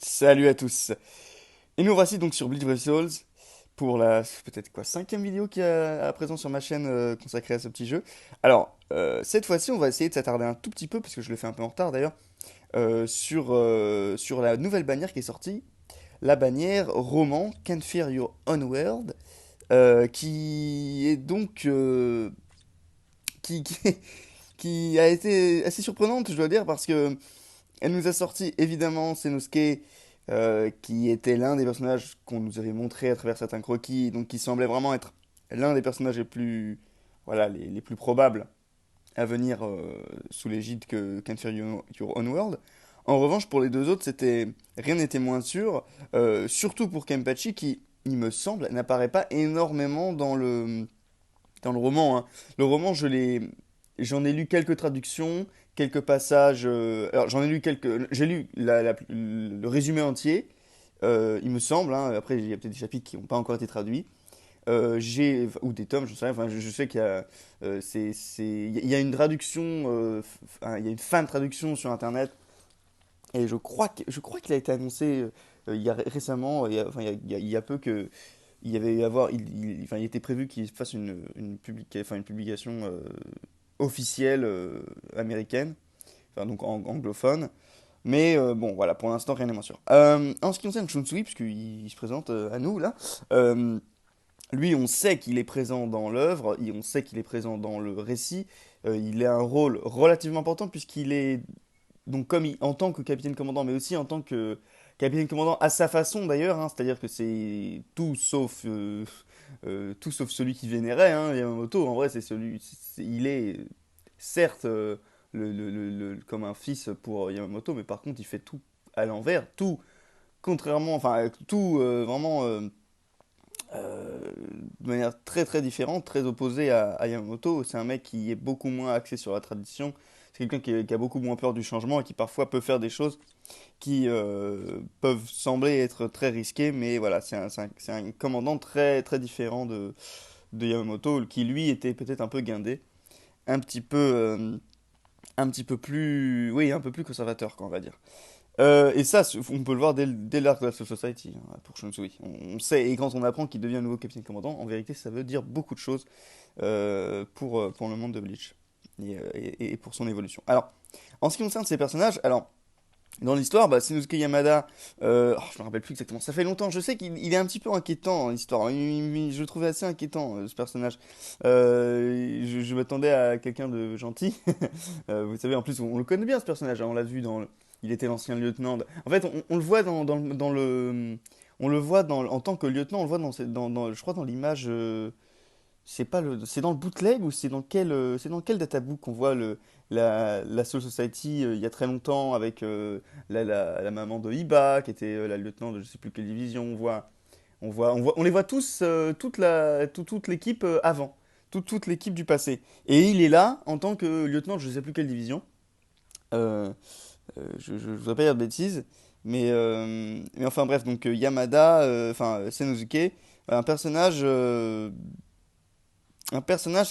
Salut à tous. Et nous voici donc sur Bleach Brave Souls pour la peut-être quoi cinquième vidéo qui est à présent sur ma chaîne consacrée à ce petit jeu. Alors cette fois-ci on va essayer de s'attarder un tout petit peu parce que je le fais un peu en retard d'ailleurs sur la nouvelle bannière qui est sortie, la bannière roman Can't Fear Your Own World qui est donc qui qui a été assez surprenante je dois dire parce que elle nous a sorti évidemment Senosuke, qui était l'un des personnages qu'on nous avait montré à travers certains croquis, donc qui semblait vraiment être l'un des personnages les plus, voilà, les plus probables à venir sous l'égide que Can't Fear Your Own World. En revanche, pour les deux autres, rien n'était moins sûr, surtout pour Kenpachi qui, il me semble, n'apparaît pas énormément dans le roman, hein. Le roman, j'en ai lu quelques traductions, quelques passages. Alors j'en ai lu j'ai lu le résumé entier, il me semble, hein. Après, il y a peut-être des chapitres qui n'ont pas encore été traduits. Ou des tomes, je sais, enfin, je sais qu'il y a, il y a une traduction, il y a une fan traduction sur Internet, et je crois qu'il a été annoncé il y a récemment, il y a peu que il y avait avoir, enfin, il était prévu qu'il fasse une publication officielle américaine, enfin donc anglophone. Mais bon, voilà, pour l'instant, rien n'est moins sûr. En ce qui concerne Shunsui, puisqu'il se présente à nous là, euh, lui, on sait qu'il est présent dans l'œuvre, on sait qu'il est présent dans le récit. Il a un rôle relativement important puisqu'il est donc en tant que capitaine commandant, mais aussi en tant que capitaine commandant à sa façon d'ailleurs, hein, c'est-à-dire que c'est tout sauf celui qui vénérait, hein, Yamamoto. En vrai, il est certes comme un fils pour Yamamoto, mais par contre, il fait tout à l'envers, tout contrairement, enfin tout vraiment de manière très très différente, très opposée à Yamamoto. C'est un mec qui est beaucoup moins axé sur la tradition. C'est quelqu'un qui a beaucoup moins peur du changement et qui parfois peut faire des choses qui peuvent sembler être très risquées, mais voilà, c'est un commandant très très différent de Yamamoto, qui lui était peut-être un peu guindé, un petit peu, un petit peu plus, oui, un peu plus conservateur, quoi, on va dire. Et ça, on peut le voir dès l'arc de la Soul Society, hein, pour Shunsui. On sait, et quand on apprend qu'il devient un nouveau capitaine commandant, en vérité, ça veut dire beaucoup de choses pour le monde de Bleach et pour son évolution. Alors, en ce qui concerne ces personnages, alors, dans l'histoire, bah, Shinosuke Yamada, je me rappelle plus exactement, ça fait longtemps, je sais qu'il est un petit peu inquiétant dans l'histoire, je le trouvais assez inquiétant, ce personnage. Je m'attendais à quelqu'un de gentil. Vous savez, en plus, on le connaît bien ce personnage, hein, on l'a vu il était l'ancien lieutenant. En fait, on le voit dans le... On le voit en tant que lieutenant, on le voit je crois dans l'image... c'est dans le bootleg ou c'est dans quel databook qu'on voit la Soul Society il y a très longtemps avec la maman de Iba qui était la lieutenant de je sais plus quelle division. On les voit tous, toute l'équipe avant, toute l'équipe du passé. Et il est là en tant que lieutenant de je sais plus quelle division. Euh, je voudrais pas dire de bêtises, mais enfin bref, donc Yamada, enfin Senosuke, un personnage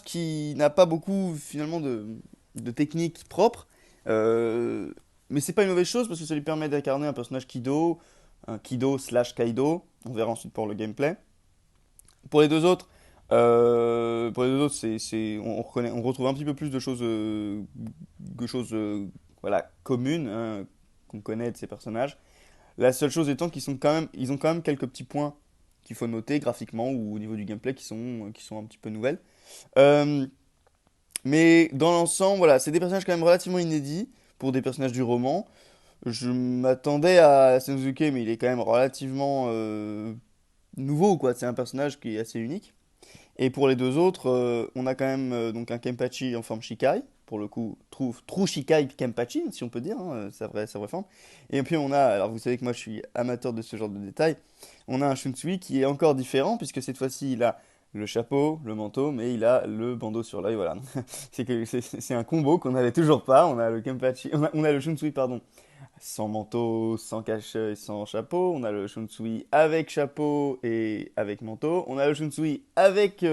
qui n'a pas beaucoup finalement de technique propre, euh, mais c'est pas une mauvaise chose parce que ça lui permet d'incarner un personnage Kido, un Kido slash Kaido. On verra ensuite pour le gameplay. Pour les deux autres, on retrouve un petit peu plus de choses voilà, communes, hein, qu'on connaît de ces personnages. La seule chose étant ils ont quand même quelques petits points qu'il faut noter graphiquement ou au niveau du gameplay qui sont un petit peu nouvelles. Euh, mais dans l'ensemble, voilà, c'est des personnages quand même relativement inédits pour des personnages du roman. Je m'attendais à Senosuke, mais il est quand même relativement nouveau, quoi. C'est un personnage qui est assez unique. Et pour les deux autres, on a quand même donc un Kenpachi en forme Shikai, pour le coup, True Shikai Kenpachi, si on peut dire, hein, sa vraie forme. Et puis on a, alors vous savez que moi je suis amateur de ce genre de détails, on a un Shunsui qui est encore différent, puisque cette fois-ci il a le chapeau, le manteau, mais il a le bandeau sur l'œil, voilà. C'est un combo qu'on n'avait toujours pas, on a le Kenpachi, on a le Shunsui, pardon, sans manteau, sans cache-œil, sans chapeau. On a le Shunsui avec chapeau et avec manteau. On a le Shunsui avec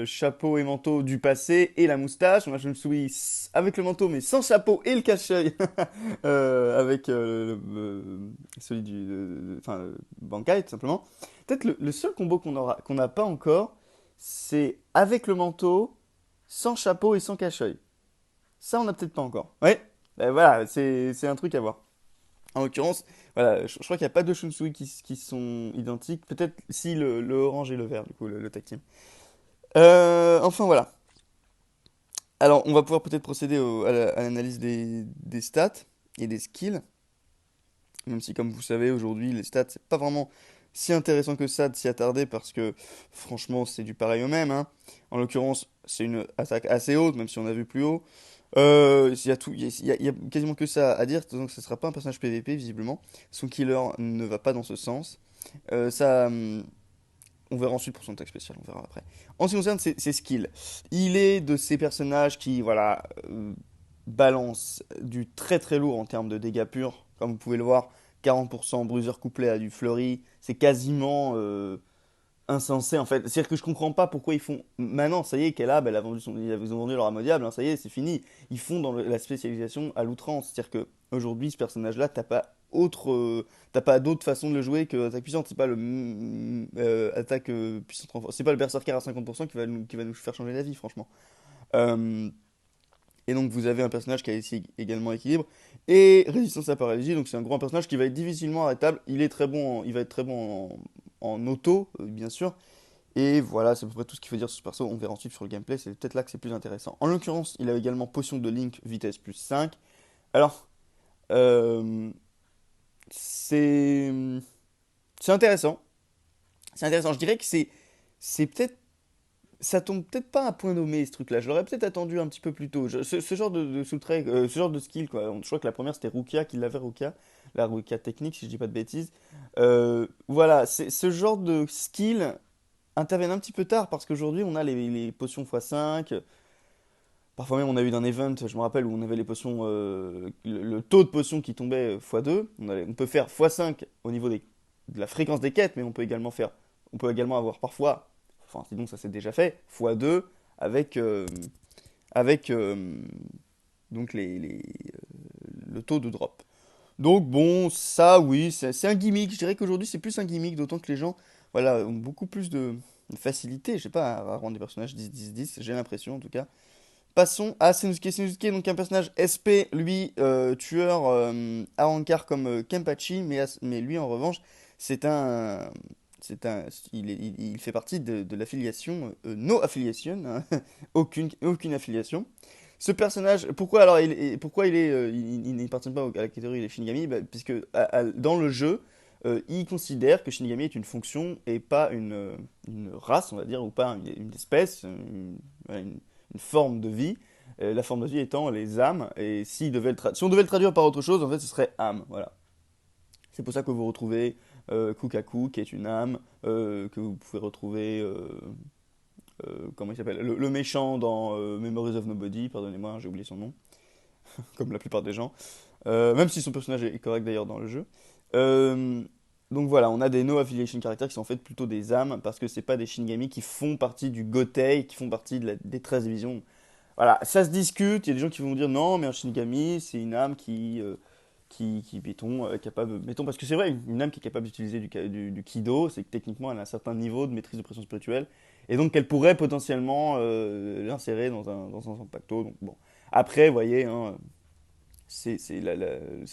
chapeau et manteau du passé et la moustache. On a le Shunsui avec le manteau mais sans chapeau et le cache-œil avec celui enfin, Bankai, tout simplement. Peut-être le seul combo qu'on n'a pas encore, c'est avec le manteau, sans chapeau et sans cache-œil. Ça, on n'a peut-être pas encore. Ouais, ben voilà, c'est un truc à voir. En l'occurrence, voilà, je crois qu'il n'y a pas deux Shunsui qui sont identiques. Peut-être si le orange et le vert, du coup, le tag team. Enfin, voilà. Alors, on va pouvoir peut-être procéder à l'analyse des stats et des skills. Même si, comme vous savez, aujourd'hui, les stats, c'est pas vraiment si intéressant que ça de s'y attarder parce que, franchement, c'est du pareil au même, hein. En l'occurrence, c'est une attaque assez haute, même si on a vu plus haut. Il y a tout, il y a quasiment que ça à dire, donc ce sera pas un personnage PVP, visiblement. Son killer ne va pas dans ce sens. Ça, on verra ensuite pour son attaque spéciale, on verra après. En ce qui concerne ses skills, il est de ces personnages qui, voilà, balance du très très lourd en termes de dégâts purs. Comme vous pouvez le voir, 40% bruiser couplé à du fleuri, c'est quasiment insensé en fait. C'est-à-dire que je comprends pas pourquoi ils font. Maintenant, ça y est, qu'elle a, elle a vendu ils ont vendu leur âme au diable, hein, ça y est, c'est fini. Ils font dans la spécialisation à l'outrance. C'est-à-dire que aujourd'hui, ce personnage-là, t'as pas d'autre façon de le jouer que attaque puissante. C'est pas le attaque puissante renforcée. C'est pas le berserker à 50% qui va nous faire changer la vie, franchement. Euh, et donc vous avez un personnage qui a ici également équilibre et résistance à la paralysie. Donc c'est un grand personnage qui va être difficilement arrêtable. Il va être très bon en auto, bien sûr. Et voilà, c'est à peu près tout ce qu'il faut dire sur ce perso. On verra ensuite sur le gameplay, c'est peut-être là que c'est plus intéressant. En l'occurrence, il a également potion de Link, vitesse plus 5. Alors, euh, c'est c'est intéressant. C'est intéressant. Je dirais que c'est peut-être ça tombe peut-être pas à point nommé ce truc-là. Je l'aurais peut-être attendu un petit peu plus tôt. Ce genre de sous-trait, ce genre de skill, quoi. Je crois que la première c'était Rukia qui l'avait, Rukia, la Rukia technique, si je dis pas de bêtises. Voilà, ce genre de skill intervient un petit peu tard parce qu'aujourd'hui on a les potions x5. Parfois même on a eu un event, je me rappelle, où on avait les potions, le taux de potions qui tombait x2. On peut faire x5 au niveau de la fréquence des quêtes, mais on peut également avoir parfois, enfin sinon ça s'est déjà fait, x2 avec, avec donc le taux de drop. Donc bon, ça oui, c'est un gimmick. Je dirais qu'aujourd'hui c'est plus un gimmick, d'autant que les gens voilà, ont beaucoup plus de facilité, je sais pas, à rendre des personnages 10-10-10, j'ai l'impression en tout cas. Passons à Senosuke. Senosuke, donc un personnage SP, lui, tueur à encart comme Kenpachi, mais lui en revanche, c'est un. Il fait partie de l'affiliation No Affiliation, hein, aucune affiliation. Ce personnage, pourquoi alors pourquoi il n'appartient pas à la catégorie des Shinigami? Bah, puisque dans le jeu, il considère que Shinigami est une fonction et pas une race, on va dire, ou pas une espèce, voilà, une forme de vie. La forme de vie étant les âmes. Et si on devait le traduire par autre chose, en fait, ce serait âme. Voilà. C'est pour ça que vous retrouvez Kukaku, qui est une âme, que vous pouvez retrouver, comment il s'appelle, le méchant dans Memories of Nobody, pardonnez-moi, j'ai oublié son nom, comme la plupart des gens. Même si son personnage est correct d'ailleurs dans le jeu. Euh, donc voilà, on a des no affiliation characters qui sont en fait plutôt des âmes parce que c'est pas des Shinigami qui font partie du Gotei, qui font partie des 13 divisions. Voilà, ça se discute. Il y a des gens qui vont dire non, mais un Shinigami, c'est une âme mettons, est capable. Mettons, parce que c'est vrai, une âme qui est capable d'utiliser du Kido, c'est que techniquement, elle a un certain niveau de maîtrise de pression spirituelle. Et donc, elle pourrait potentiellement l'insérer dans un pacto. Donc, bon. Après, vous voyez, hein, c'est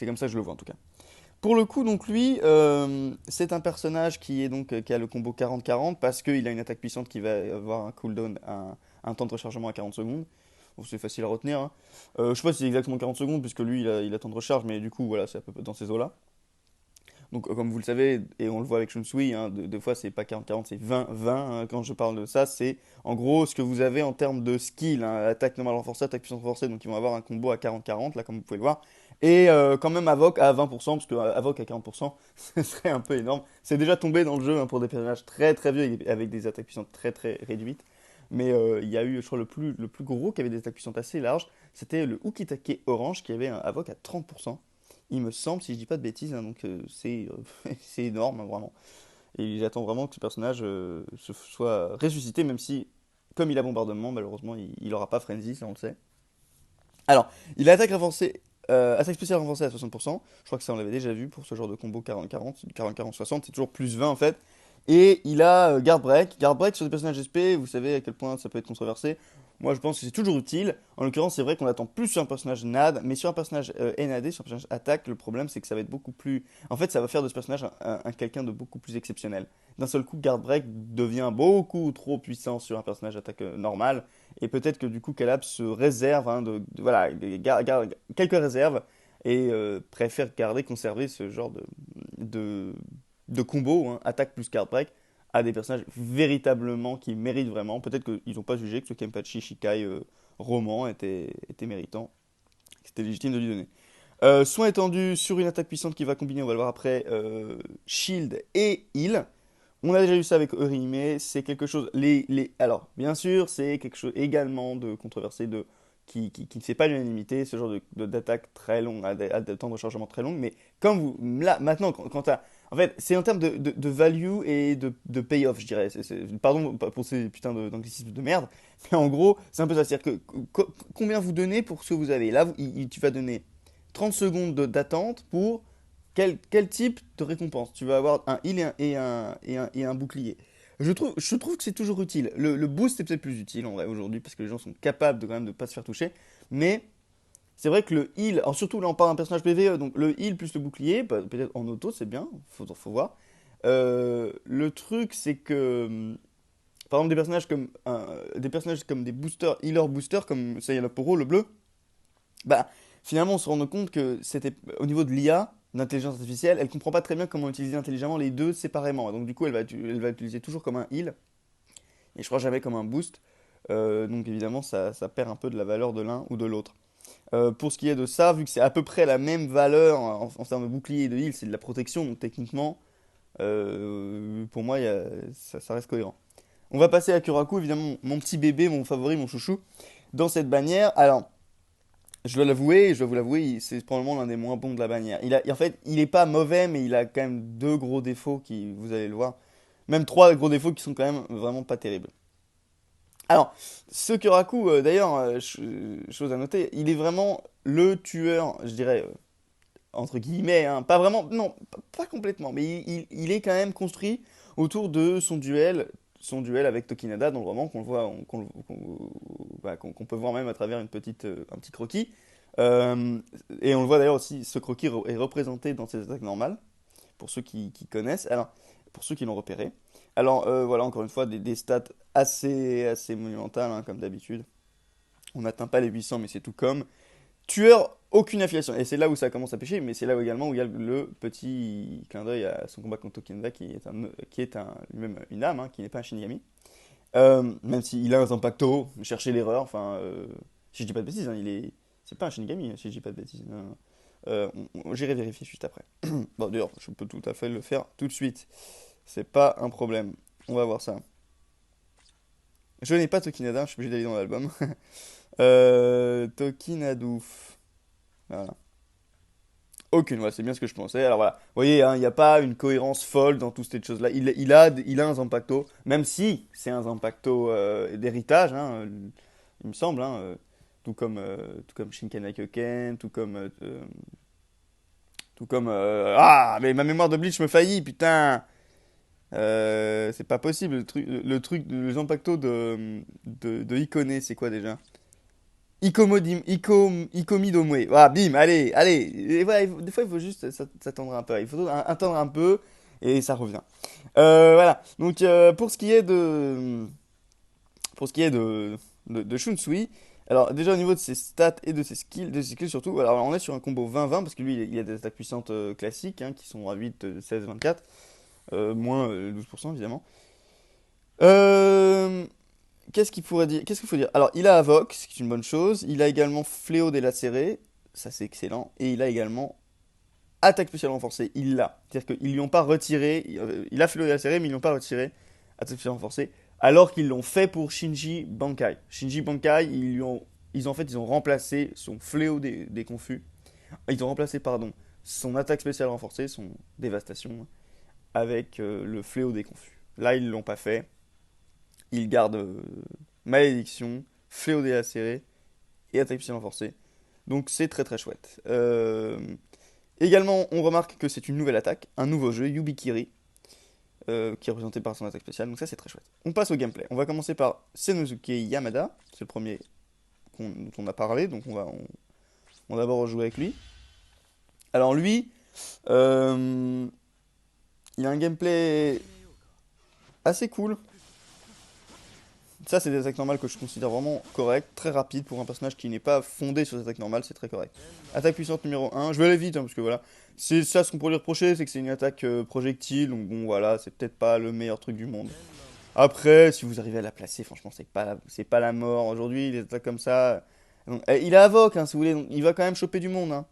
comme ça que je le vois en tout cas. Pour le coup, donc lui, c'est un personnage qui a le combo 40-40 parce qu'il a une attaque puissante qui va avoir un cooldown, un temps de rechargement à 40 secondes. Bon, c'est facile à retenir, hein. Je sais pas si c'est exactement 40 secondes puisque lui il a temps de recharge, mais du coup voilà, c'est à peu près dans ces eaux-là. Donc comme vous le savez, et on le voit avec Shunsui, hein, deux fois c'est pas 40-40, c'est 20-20, hein. Quand je parle de ça, c'est en gros ce que vous avez en termes de skill, hein, attaque normale renforcée, attaque puissance renforcée, donc ils vont avoir un combo à 40-40, là comme vous pouvez le voir. Et quand même Avoc à 20%, parce que Avoc à 40%, ce serait un peu énorme. C'est déjà tombé dans le jeu, hein, pour des personnages très très vieux avec des attaques puissantes très très réduites. Mais il y a eu, je crois, le plus gros qui avait des attaques puissantes assez larges, c'était le Ukitake Orange qui avait un Avoc à 30%. Il me semble, si je dis pas de bêtises, hein, donc c'est énorme, hein, vraiment. Et j'attends vraiment que ce personnage se soit ressuscité, même si, comme il a bombardement, malheureusement, il aura pas Frenzy, ça on le sait. Alors, il a attaque renforcée attaque spéciale renforcée à 60%. Je crois que ça on l'avait déjà vu pour ce genre de combo 40-40, 40-40-60, c'est toujours plus 20 en fait. Et il a Guard Break. Guard Break sur des personnages SP, vous savez à quel point ça peut être controversé. Moi je pense que c'est toujours utile. En l'occurrence, c'est vrai qu'on attend plus sur un personnage NAD, mais sur un personnage NAD, sur un personnage attaque, le problème c'est que ça va être beaucoup plus. En fait, ça va faire de ce personnage un quelqu'un de beaucoup plus exceptionnel. D'un seul coup, Guard Break devient beaucoup trop puissant sur un personnage attaque normal. Et peut-être que du coup, Calab se réserve, hein, voilà, quelques réserves et préfère conserver ce genre de, de combo, hein, attaque plus card break, à des personnages véritablement qui méritent vraiment. Peut-être qu'ils n'ont pas jugé que ce Kenpachi Shikai roman était méritant, que c'était légitime de lui donner. Soin étendu sur une attaque puissante qui va combiner, on va le voir après, shield et heal. On a déjà eu ça avec Orihime, c'est quelque chose. Alors, bien sûr, c'est quelque chose également de controversé, qui ne fait pas l'unanimité, ce genre d'attaque très longue, à des temps de rechargement très longs. Mais comme vous, là, maintenant, quand t'as. En fait, c'est en termes de value et de payoff, je dirais. Pardon pour ces putains d'anglicismes de merde, mais en gros, c'est un peu ça. C'est-à-dire que combien vous donnez pour ce que vous avez. Là, tu vas donner 30 secondes d'attente pour quel type de récompense? Tu vas avoir un heal et un bouclier. Je trouve que c'est toujours utile. Le boost est peut-être plus utile en vrai aujourd'hui parce que les gens sont capables de quand même de pas se faire toucher. Mais c'est vrai que le heal, alors surtout là on parle d'un personnage PvE, donc le heal plus le bouclier, bah, peut-être en auto c'est bien, faut voir. Le truc c'est que par exemple des personnages comme des boosters, healer boosters comme Sayonaporo, le bleu, bah, finalement, on se rend compte que c'était au niveau de l'IA, l'intelligence artificielle, elle comprend pas très bien comment utiliser intelligemment les deux séparément. Donc du coup, elle va utiliser toujours comme un heal et je crois jamais comme un boost. Donc évidemment, ça perd un peu de la valeur de l'un ou de l'autre. Pour ce qui est de ça, vu que c'est à peu près la même valeur en termes de bouclier et de heal, c'est de la protection, donc techniquement, pour moi, ça reste cohérent. On va passer à Kuraku, évidemment, mon petit bébé, mon favori, mon chouchou, dans cette bannière. Alors, je dois vous l'avouer, c'est probablement l'un des moins bons de la bannière. En fait, il est pas mauvais, mais il a quand même deux gros défauts qui, vous allez le voir. Même trois gros défauts qui sont quand même vraiment pas terribles. Alors, ce Kuraku, d'ailleurs, chose à noter, il est vraiment le tueur, je dirais, entre guillemets, hein, pas vraiment, non, pas complètement, mais il est quand même construit autour de son duel avec Tokinada dans le roman, qu'on le voit, bah, qu'on peut voir même à travers un petit croquis. Euh, et on le voit d'ailleurs aussi, ce croquis est représenté dans ses attaques normales, pour ceux qui connaissent, alors, pour ceux qui l'ont repéré. Alors voilà, encore une fois, des stats assez monumentales, hein, comme d'habitude. On n'atteint pas les 800, mais c'est tout comme. Tueur, aucune affiliation. Et c'est là où ça commence à pêcher, mais c'est là également où il y a le petit clin d'œil à son combat contre Tokinda, qui est lui-même une âme, hein, qui n'est pas un Shinigami. Même s'il a un Zanpakuto, cherchez l'erreur, enfin, si je dis pas de bêtises, hein, c'est pas un Shinigami, si je dis pas de bêtises. Non, non. J'irai vérifier juste après. Bon, d'ailleurs, je peux tout à fait le faire tout de suite. C'est pas un problème. On va voir ça. Je n'ai pas Tokinada, je suis obligé d'aller dans l'album. Tokinadouf. Voilà. Aucune, ouais, c'est bien ce que je pensais. Alors voilà, vous voyez, hein, il n'y a pas une cohérence folle dans toutes ces choses-là. Il a un Zanpakuto, même si c'est un Zanpakuto d'héritage, hein, il me semble, hein, tout comme Shinken Kyoken, Ah, mais ma mémoire de Bleach me faillit, putain. C'est pas possible, le Zanpakuto de Hikone, c'est quoi déjà? Ikomi Domue. Ah, bim, allez, allez. Et voilà, des fois, il faut juste s'attendre un peu. Il faut attendre un peu et ça revient. Voilà. Donc, pour ce qui est de Shunsui, alors déjà au niveau de ses stats et de ses skills surtout, alors on est sur un combo 20-20 parce que lui, il a des attaques puissantes classiques hein, qui sont à 8, 16, 24, moins 12% évidemment. Euh, Qu'est-ce qu'il faut dire? Alors, il a Avoc, ce qui est une bonne chose. Il a également Fléau délacéré, ça c'est excellent. Et il a également Attaque spéciale renforcée, il l'a. C'est-à-dire qu'ils lui ont pas retiré, il a Fléau délacéré, mais ils lui ont pas retiré Attaque spéciale renforcée, alors qu'ils l'ont fait pour Shinji Bankai. Shinji Bankai, ils ont remplacé son Fléau des confus. Ils ont remplacé, pardon, son Attaque spéciale renforcée, son Dévastation, avec le Fléau des confus. Là, ils l'ont pas fait. Ils gardent Malédiction, Fléau délacéré et Attaque spéciale renforcée. Donc c'est très très chouette. Également, on remarque que c'est une nouvelle attaque, un nouveau jeu, Yubikiri, qui est représenté par son attaque spéciale, donc ça c'est très chouette. On passe au gameplay. On va commencer par Senosuke Yamada, c'est le premier dont on a parlé, donc on va d'abord rejouer avec lui. Alors lui, euh, il a un gameplay assez cool. Ça, c'est des attaques normales que je considère vraiment correctes, très rapides pour un personnage qui n'est pas fondé sur des attaques normales, c'est très correct. Attaque puissante numéro 1, je vais aller vite, hein, parce que voilà, c'est ça ce qu'on pourrait lui reprocher, c'est que c'est une attaque projectile, donc bon voilà, c'est peut-être pas le meilleur truc du monde. Après, si vous arrivez à la placer, franchement, c'est pas la mort. Aujourd'hui, les attaques comme ça, donc, il a Avoc, hein, si vous voulez, donc il va quand même choper du monde, hein.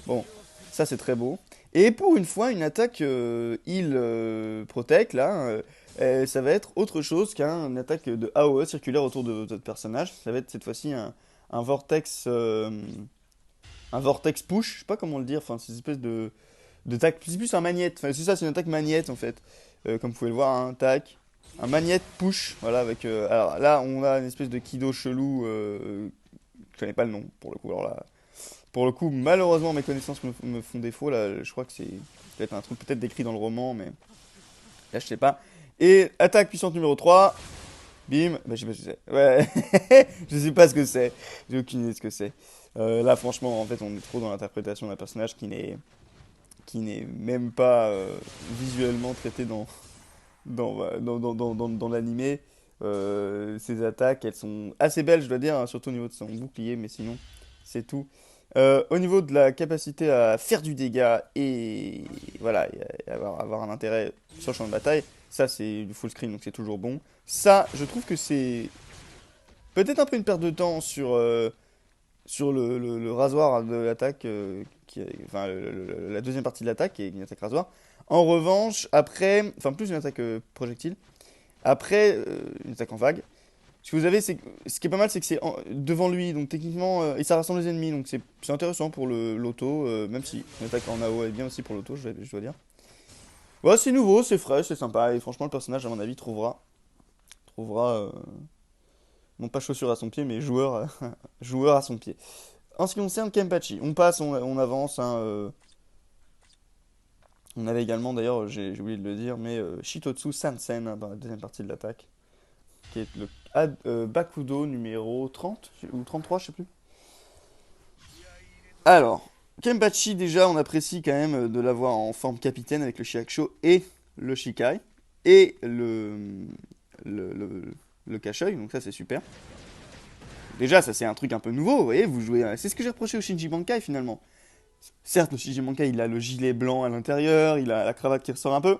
Bon, ça c'est très beau. Et pour une fois, une attaque heal protect, là, ça va être autre chose qu'une attaque de AOE circulaire autour de votre personnage. Ça va être cette fois-ci un vortex, un vortex push, je sais pas comment le dire, enfin c'est une espèce de tac, c'est plus un magnète, enfin c'est ça, c'est une attaque magnète en fait. Comme vous pouvez le voir, un tac, un magnète push, voilà, avec... alors là, on a une espèce de Kido chelou, je connais pas le nom, pour le coup, alors là... Pour le coup, malheureusement, mes connaissances me font défaut. Là, je crois que c'est peut-être un truc peut-être décrit dans le roman, mais là, je sais pas. Et attaque puissante numéro 3. Bim. Bah, je sais pas ce que c'est. Ouais. Je sais pas ce que c'est. J'ai aucune idée de ce que c'est. Là, franchement, en fait, on est trop dans l'interprétation d'un personnage qui n'est même pas visuellement traité dans l'animé. Ses attaques, elles sont assez belles, je dois dire, hein, surtout au niveau de son bouclier, mais sinon, c'est tout. Au niveau de la capacité à faire du dégât et voilà, et avoir un intérêt sur le champ de bataille, ça c'est du full screen donc c'est toujours bon. Ça, je trouve que c'est peut-être un peu une perte de temps sur le rasoir de l'attaque, enfin la deuxième partie de l'attaque qui est une attaque rasoir. En revanche, après, enfin plus une attaque projectile, après une attaque en vague. Ce que vous avez, ce qui est pas mal, c'est que c'est devant lui, donc techniquement, et ça rassemble les ennemis, donc c'est intéressant pour l'auto, même si une attaque en AO est bien aussi pour l'auto, je dois dire. Ouais, c'est nouveau, c'est frais, c'est sympa, et franchement, le personnage, à mon avis, trouvera non pas chaussure à son pied, mais joueur, joueur à son pied. En ce qui concerne Kenpachi, on passe, on avance, hein, on avait également, d'ailleurs, j'ai oublié de le dire, mais Shitotsu Sansen hein, dans la deuxième partie de l'attaque, qui est le Bakudo numéro 30 ou 33, je sais plus. Alors, Kenpachi, déjà, on apprécie quand même de l'avoir en forme capitaine avec le Shihakusho et le Shikai et le, le, le cache-œil, donc ça c'est super. Déjà, ça c'est un truc un peu nouveau, vous voyez, vous jouez. C'est ce que j'ai reproché au Shinji Bankai finalement. Certes, le Shinji Bankai il a le gilet blanc à l'intérieur, il a la cravate qui ressort un peu.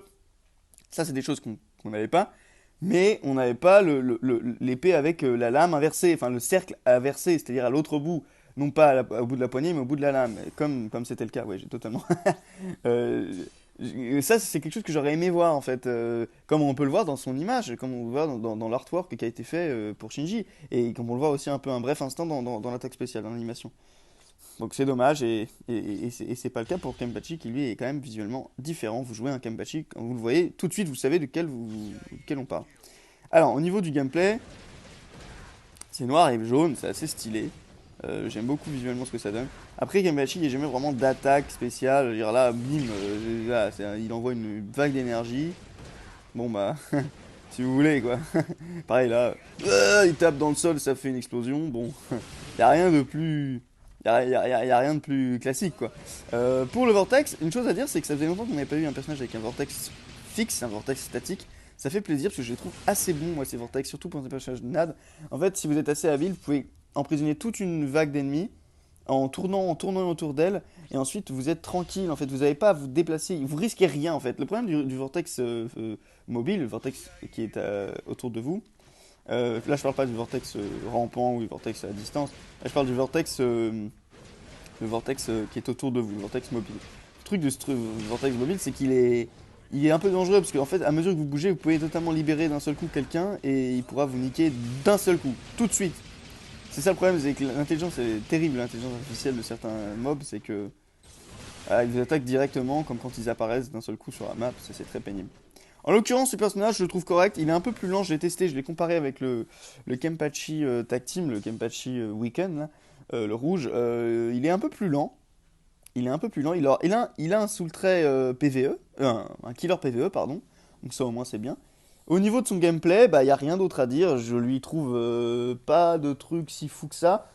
Ça, c'est des choses qu'on n'avait pas. Mais on n'avait pas l'épée avec la lame inversée, enfin le cercle inversé, c'est-à-dire à l'autre bout. Non pas au bout de la poignée, mais au bout de la lame. Comme c'était le cas, ouais, j'ai totalement. Euh, ça, c'est quelque chose que j'aurais aimé voir, en fait. Comme on peut le voir dans son image, comme on le voit dans l'artwork qui a été fait pour Shinji. Et comme on le voit aussi un peu un bref instant dans l'attaque spéciale, dans l'animation. Donc c'est dommage et c'est pas le cas pour Kenpachi qui lui est quand même visuellement différent. Vous jouez un Kenpachi, quand vous le voyez, tout de suite vous savez de quel on parle. Alors au niveau du gameplay, c'est noir et jaune, c'est assez stylé. J'aime beaucoup visuellement ce que ça donne. Après Kenpachi, il n'y a jamais vraiment d'attaque spéciale. Je veux dire là, bim, là, il envoie une vague d'énergie. Bon bah, si vous voulez quoi. Pareil là, il tape dans le sol, ça fait une explosion. Bon, il n'y a rien de plus y a rien de plus classique quoi. Pour le vortex, une chose à dire, c'est que ça faisait longtemps qu'on n'avait pas eu un personnage avec un vortex fixe, un vortex statique. Ça fait plaisir parce que je les trouve assez bons, moi, ces vortex, surtout pour un personnage de NAD. En fait, si vous êtes assez habile, vous pouvez emprisonner toute une vague d'ennemis en tournant autour d'elle, et ensuite vous êtes tranquille. En fait, vous n'avez pas à vous déplacer, vous risquez rien en fait. Le problème du vortex mobile, le vortex qui est autour de vous, là je parle pas du vortex rampant ou du vortex à distance, là je parle du vortex, le vortex qui est autour de vous, le vortex mobile. Le truc de ce vortex mobile, c'est il est un peu dangereux parce qu'en fait, à mesure que vous bougez, vous pouvez totalement libérer d'un seul coup quelqu'un et il pourra vous niquer d'un seul coup, tout de suite. C'est ça le problème, c'est que l'intelligence est terrible, l'intelligence artificielle de certains mobs, c'est que ils vous attaquent directement comme quand ils apparaissent d'un seul coup sur la map, c'est très pénible. En l'occurrence, ce personnage, je le trouve correct. Il est un peu plus lent, je l'ai testé, je l'ai comparé avec le Kenpachi Tag Team, le Kenpachi Weekend. Là. le rouge, il est un peu plus lent. Il est un peu plus lent. Il a un soul trait PvE, un killer PvE, pardon. Donc ça au moins c'est bien. Au niveau de son gameplay, bah il y a rien d'autre à dire. Je lui trouve pas de truc si fou que ça.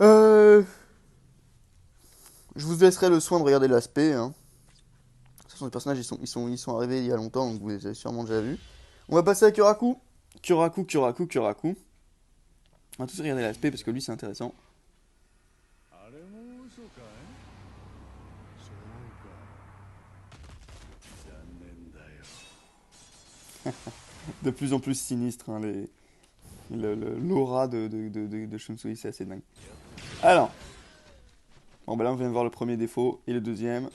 Euh, je vous laisserai le soin de regarder l'aspect, hein. De toute façon, les personnages ils sont arrivés il y a longtemps, donc vous les avez sûrement déjà vus. On va passer à Kyoraku. Kyoraku. On va tous regarder l'aspect parce que lui c'est intéressant. あれも嘘かい？そうか。残念だよ。De plus en plus sinistre, hein, l'aura de Shunsui, c'est assez dingue. Alors, bon bah là on vient de voir le premier défaut et le deuxième.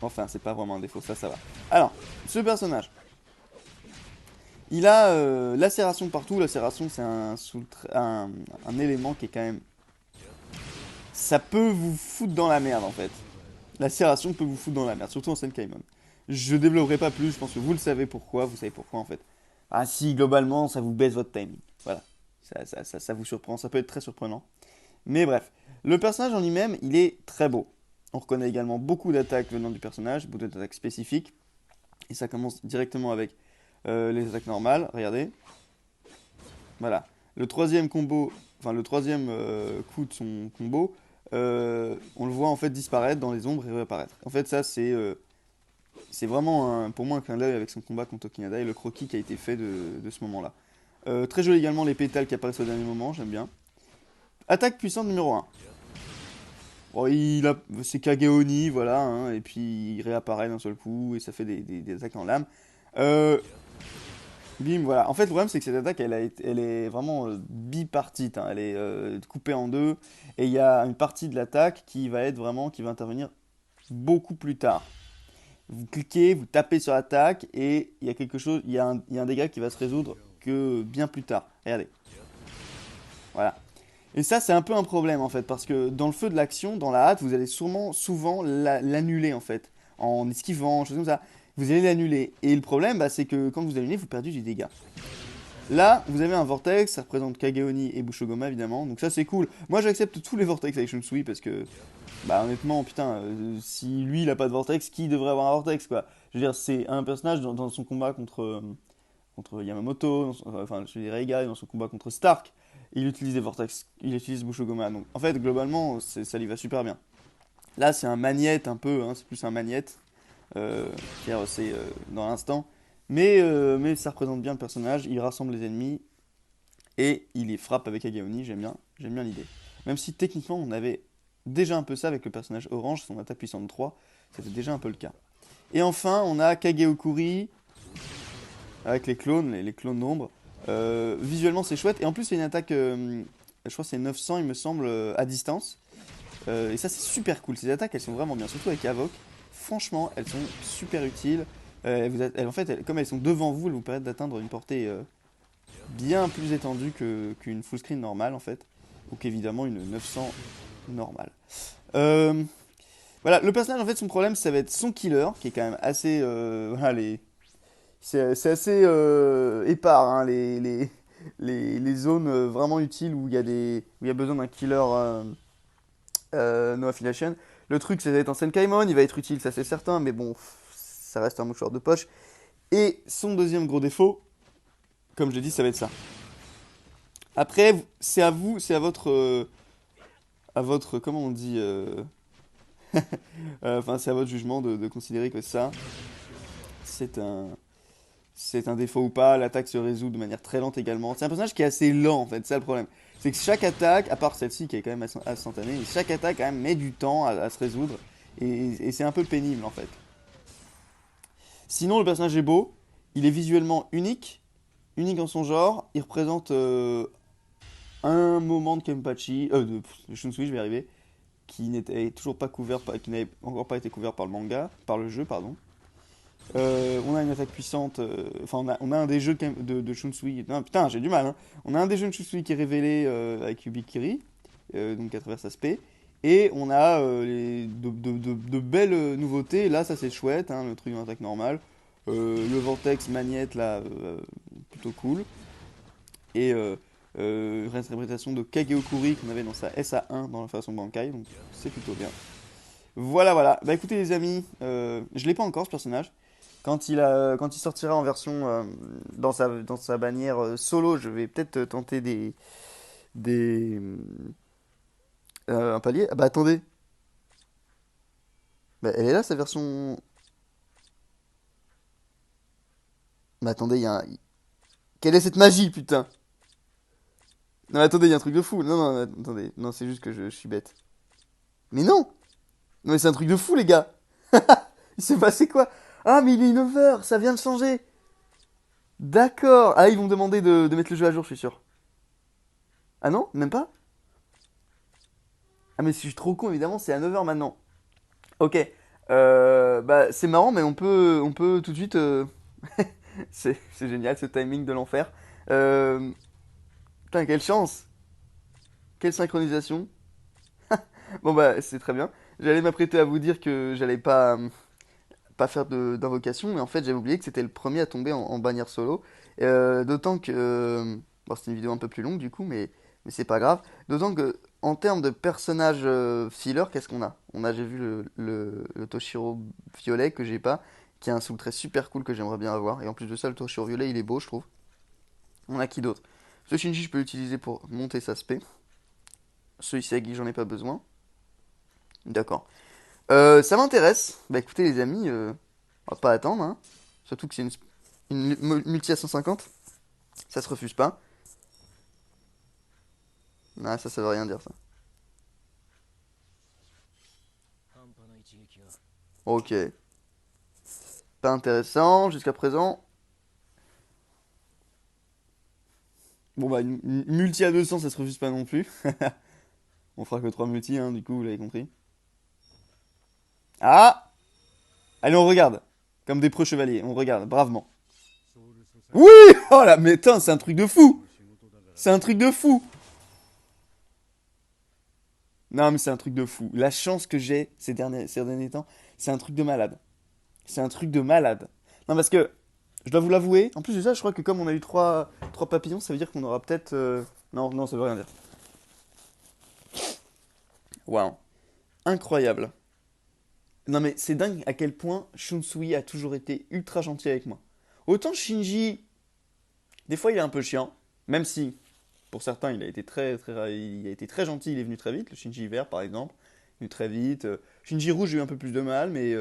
Enfin, c'est pas vraiment un défaut, ça va. Alors, ce personnage, il a lacération partout. Lacération, c'est un élément qui est quand même. Ça peut vous foutre dans la merde en fait. Lacération peut vous foutre dans la merde, surtout en Senkaimon. Je développerai pas plus, je pense que vous le savez pourquoi, vous savez pourquoi en fait. Ah si, globalement, ça vous baisse votre timing. Voilà. Ça vous surprend, ça peut être très surprenant. Mais bref, le personnage en lui-même, il est très beau. On reconnaît également beaucoup d'attaques venant du personnage, beaucoup d'attaques spécifiques. Et ça commence directement avec les attaques normales, regardez. Voilà. Le troisième combo, enfin le troisième coup de son combo, on le voit en fait disparaître dans les ombres et réapparaître. En fait, ça c'est vraiment pour moi un clin d'œil avec son combat contre Tokinada et le croquis qui a été fait de ce moment-là. Très joli également les pétales qui apparaissent au dernier moment, j'aime bien. Attaque puissante numéro 1. Bon, c'est Kageoni, voilà, hein, et puis il réapparaît d'un seul coup et ça fait des attaques en lame. Euh, Bim, voilà. En fait, le problème, c'est que cette attaque, elle est vraiment bipartite, hein. Elle est coupée en deux. Et il y a une partie de l'attaque qui va intervenir beaucoup plus tard. Vous cliquez, vous tapez sur l'attaque, et il y a quelque chose, il y a un dégât qui va se résoudre que bien plus tard. Regardez. Voilà. Et ça, c'est un peu un problème, en fait, parce que dans le feu de l'action, dans la hâte, vous allez souvent l'annuler, en fait. En esquivant, choses comme ça. Vous allez l'annuler. Et le problème, bah, c'est que quand vous annulez, vous perdez du dégât. Là, vous avez un vortex, ça représente Kageoni et Bushogoma évidemment, donc ça c'est cool. Moi j'accepte tous les vortex avec Shunsui parce que, bah honnêtement, putain, si lui il a pas de vortex, qui devrait avoir un vortex quoi? Je veux dire, c'est un personnage dans son combat contre Yamamoto, enfin je dirais Reiga, dans son combat contre Stark, il utilise des vortex, il utilise Bushogoma, donc en fait globalement ça lui va super bien. Là c'est un magnète un peu, hein, c'est plus un magnète, c'est dans l'instant. Mais ça représente bien le personnage, il rassemble les ennemis et il les frappe avec Agaoni, j'aime bien l'idée. Même si techniquement on avait déjà un peu ça avec le personnage orange, son attaque puissante 3, c'était déjà un peu le cas. Et enfin on a Kageokuri avec les clones, les clones d'ombre. Visuellement c'est chouette et en plus c'est une attaque, je crois que c'est 900 il me semble, à distance. Et ça c'est super cool, ces attaques elles sont vraiment bien, surtout avec Havok. Franchement elles sont super utiles. En fait, comme elles sont devant vous, elles vous permettent d'atteindre une portée bien plus étendue qu'une full screen normale en fait, ou qu'évidemment une 900 normale. Euh, voilà, le personnage en fait, son problème ça va être son killer, qui est quand même assez, voilà, c'est assez épars, hein, les zones vraiment utiles où où il y a besoin d'un killer no affiliation. Le truc, c'est d'être en Senkaimon, il va être utile, ça c'est certain, mais bon, ça reste un mouchoir de poche. Et son deuxième gros défaut, comme je l'ai dit, ça va être ça. Après, c'est à vous, c'est à votre, comment on dit, enfin, c'est à votre jugement de considérer que ça, c'est un, c'est un défaut ou pas. L'attaque se résout de manière très lente également. C'est un personnage qui est assez lent, en fait, c'est ça le problème. C'est que chaque attaque, à part celle-ci qui est quand même instantanée, chaque attaque quand même met du temps à se résoudre. Et c'est un peu pénible, en fait. Sinon, le personnage est beau, il est visuellement unique en son genre, il représente un moment de Kenpachi, de Shunsui, je vais y arriver, qui n'était toujours pas couvert, qui n'avait encore pas été couvert par le manga, par le jeu, pardon. On a une attaque puissante, enfin on a un des jeux de Shunsui, non putain j'ai du mal, hein. On a un des jeux de Shunsui qui est révélé avec Yubikiri, donc à travers sa spé, et on a de belles nouveautés, là ça c'est chouette, hein, le truc en attaque normale, le vortex magnète là, plutôt cool, et réinterprétation de Kageokuri qu'on avait dans sa SA1 dans la façon Bankai, donc c'est plutôt bien. Voilà, voilà. Bah écoutez les amis, je l'ai pas encore ce personnage. Quand il sortira en version dans sa bannière solo, je vais peut-être tenter des un palier. Ah bah attendez, bah, elle est là sa version. Mais attendez, il y a un... Quelle est cette magie, putain? Non, mais attendez, il y a un truc de fou. Non, non, attendez. Non, c'est juste que je suis bête. Mais non! Non, mais c'est un truc de fou, les gars! Il s'est passé quoi? Ah, mais il est 9h, ça vient de changer! D'accord! Ah, ils vont me demander de mettre le jeu à jour, je suis sûr. Ah non? Même pas? Ah, mais si je suis trop con, évidemment, c'est à 9h maintenant. Ok. Bah, c'est marrant, mais on peut tout de suite. C'est génial, ce timing de l'enfer. Euh... Putain, quelle chance! Quelle synchronisation! Bon, bah, c'est très bien. J'allais m'apprêter à vous dire que j'allais pas faire d'invocation, mais en fait j'avais oublié que c'était le premier à tomber en bannière solo. D'autant que... bon, c'est une vidéo un peu plus longue du coup, mais c'est pas grave. D'autant que en termes de personnages filler, qu'est-ce qu'on a? J'ai vu le Toshiro violet que j'ai pas, qui a un soul très super cool que j'aimerais bien avoir. Et en plus de ça, le Toshiro violet il est beau, je trouve. On a qui d'autre? Ce Shinji, je peux l'utiliser pour monter sa spé. Ce Isagi, j'en ai pas besoin. D'accord. Ça m'intéresse. Bah écoutez les amis, on va pas attendre, hein. Surtout que c'est une multi à 150. Ça se refuse pas. Ah, ça veut rien dire ça. Ok. Pas intéressant jusqu'à présent. Bon bah une multi à 200 ça se refuse pas non plus. On fera que 3 multi hein, du coup vous l'avez compris. Ah! Allez on regarde. Comme des preux chevaliers, on regarde bravement. ソウルソサイ Oui! Oh là mais attends, c'est un truc de ティ fou! の仕事だから C'est un truc de fou! Non mais c'est un truc de fou. La chance que j'ai ces derniers temps, c'est un truc de malade. C'est un truc de malade. Non, parce que, je dois vous l'avouer, en plus de ça, je crois que comme on a eu trois papillons, ça veut dire qu'on aura peut-être. Non, non, ça veut rien dire. Waouh. Incroyable. Non, mais c'est dingue à quel point Shunsui a toujours été ultra gentil avec moi. Autant Shinji, des fois il est un peu chiant, même si, pour certains, il a été il a été très gentil, il est venu très vite. Le Shinji vert, par exemple, il est venu très vite. Shinji rouge, j'ai eu un peu plus de mal, mais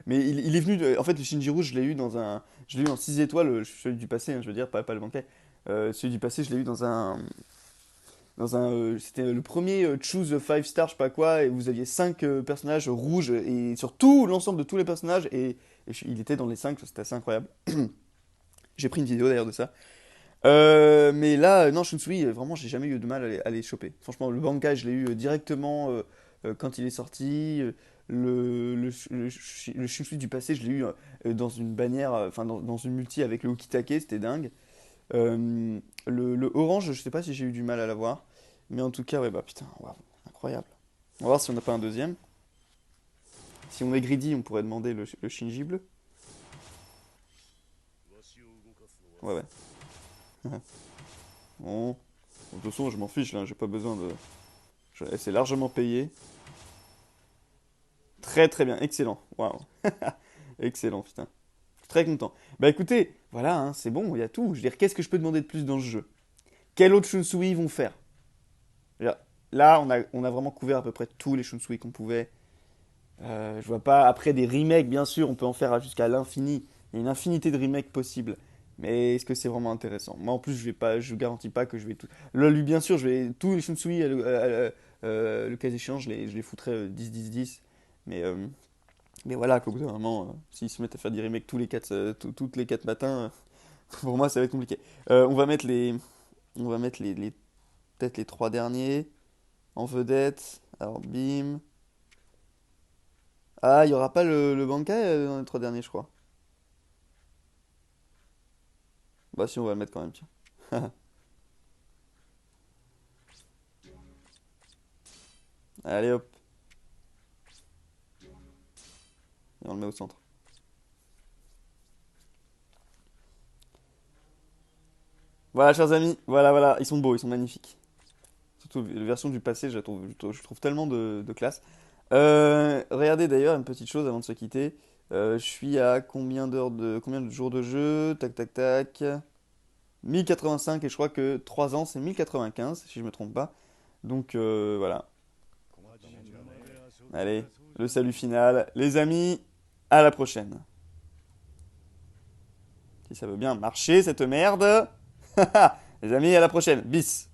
il est venu. En fait, le Shinji rouge, je l'ai eu en 6 étoiles, celui du passé, hein, je veux dire, pas le banquet. Celui du passé, je l'ai eu c'était le premier Choose 5 Star, je sais pas quoi, et vous aviez 5 personnages rouges, et sur tout l'ensemble de tous les personnages, il était dans les 5, c'était assez incroyable. J'ai pris une vidéo d'ailleurs de ça. Mais là, non, Shunsui, vraiment, j'ai jamais eu de mal à les choper. Franchement, le Bankai, je l'ai eu directement quand il est sorti. Le Shunsui du passé, je l'ai eu dans une bannière, enfin dans une multi avec le Ukitake, c'était dingue. Le Orange, je sais pas si j'ai eu du mal à l'avoir. Mais en tout cas, ouais, bah putain, waouh, incroyable. On va voir si on n'a pas un deuxième. Si on est greedy, on pourrait demander le Shinji bleu. わしを動かすの Ouais, は ouais. Bon. De toute façon, je m'en fiche là, j'ai pas besoin de. C'est largement payé. Très très bien, excellent. Waouh. Excellent, putain. Très content. Bah écoutez, voilà, hein, c'est bon, il y a tout. Je veux dire, qu'est-ce que je peux demander de plus dans ce jeu? Quel autre Shunsui ils vont faire? Je veux dire, là, on a vraiment couvert à peu près tous les Shunsui qu'on pouvait. Je vois pas. Après, des remakes, bien sûr, on peut en faire jusqu'à l'infini. Il y a une infinité de remakes possibles. Mais est-ce que c'est vraiment intéressant? Moi, en plus, je vous garantis pas que je vais tout. Là, lui, bien sûr, je vais tous les Shunsui, le cas échéant, je les foutrais 10-10-10. Mais, euh, mais voilà, qu'au bout d'un moment, s'ils se mettent à faire des remakes toutes les 4 matins, pour moi, ça va être compliqué. On va mettre peut-être les 3 derniers en vedette. Alors, bim. Ah, il y aura pas le Bankai dans les 3 derniers, je crois. Bah, si, on va le mettre quand même, tiens. Allez, hop. Et on le met au centre. Voilà, chers amis, voilà, ils sont beaux, ils sont magnifiques. Surtout la version du passé, je trouve tellement de classe. Regardez d'ailleurs une petite chose avant de se quitter. Je suis à combien de jours de jeu? Tac, tac, tac. 1085 et je crois que 3 ans c'est 1095 si je me trompe pas. Donc voilà. Allez, le salut final. Les amis, à la prochaine. Si ça veut bien marcher cette merde. Les amis, à la prochaine. Bis.